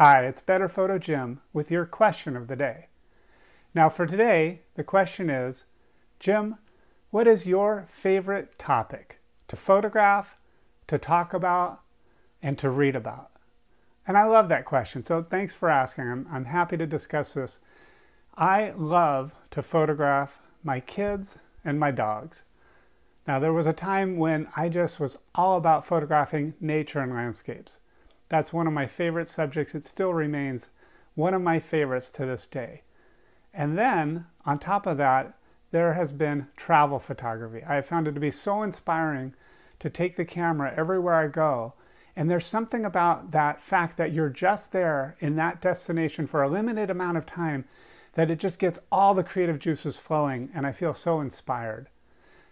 Hi, it's Better Photo Jim with your question of the day. Now for today, the question is, Jim, what is your favorite topic to photograph, to talk about, and to read about? And I love that question, so thanks for asking. I'm happy to discuss this. I love to photograph my kids and my dogs. Now there was a time when I just was all about photographing nature and landscapes. That's one of my favorite subjects. It still remains one of my favorites to this day. And then, on top of that, there has been travel photography. I have found it to be so inspiring to take the camera everywhere I go. And there's something about that fact that you're just there in that destination for a limited amount of time that it just gets all the creative juices flowing, and I feel so inspired.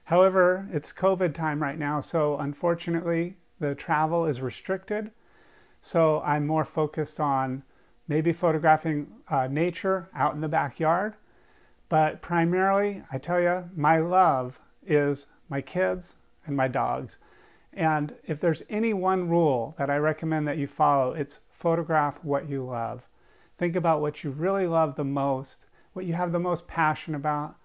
However, it's COVID time right now, so unfortunately the travel is restricted. So I'm more focused on maybe photographing nature out in the backyard. But primarily, I tell you, my love is my kids and my dogs. And if there's any one rule that I recommend that you follow, it's photograph what you love. Think about what you really love the most, what you have the most passion about,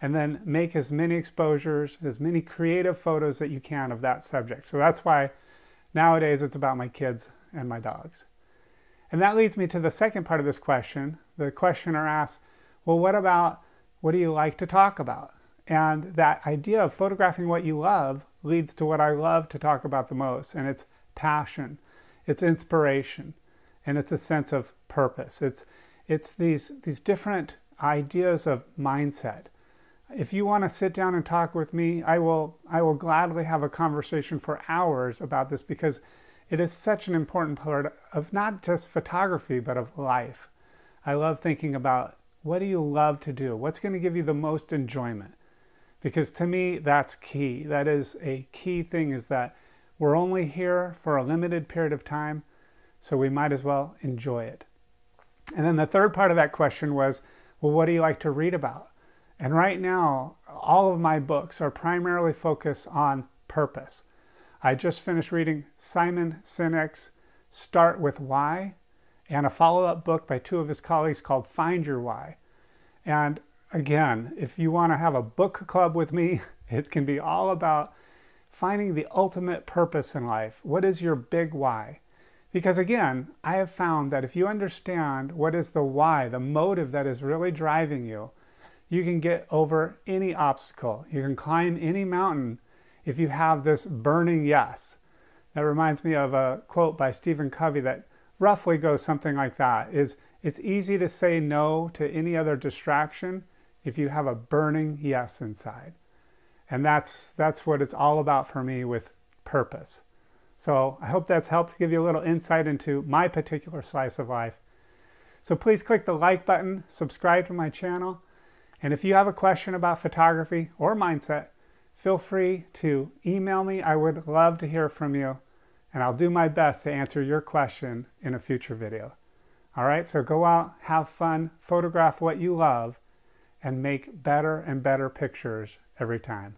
and then make as many exposures, as many creative photos that you can of that subject. So that's why nowadays it's about my kids and my dogs. And that leads me to the second part of this question. The questioner asks, well, what do you like to talk about? And that idea of photographing what you love leads to what I love to talk about the most, and it's passion, it's inspiration, and it's a sense of purpose. It's these different ideas of mindset. If you want to sit down and talk with me, I will gladly have a conversation for hours about this, because it is such an important part of not just photography, but of life. I love thinking about, what do you love to do? What's going to give you the most enjoyment? Because to me, that's key. That is a key thing, is that we're only here for a limited period of time, so we might as well enjoy it. And then the third part of that question was, well, what do you like to read about? And right now, all of my books are primarily focused on purpose. I just finished reading Simon Sinek's Start With Why, and a follow-up book by two of his colleagues called Find Your Why. And again, if you want to have a book club with me, it can be all about finding the ultimate purpose in life. What is your big why? Because again, I have found that if you understand what is the why, the motive that is really driving you, you can get over any obstacle. You can climb any mountain if you have this burning yes. That reminds me of a quote by Stephen Covey that roughly goes something like that, it's easy to say no to any other distraction if you have a burning yes inside. And that's what it's all about for me with purpose. So I hope that's helped to give you a little insight into my particular slice of life. So please click the like button, subscribe to my channel, and if you have a question about photography or mindset, feel free to email me. I would love to hear from you, and I'll do my best to answer your question in a future video. All right, so go out, have fun, photograph what you love, and make better and better pictures every time.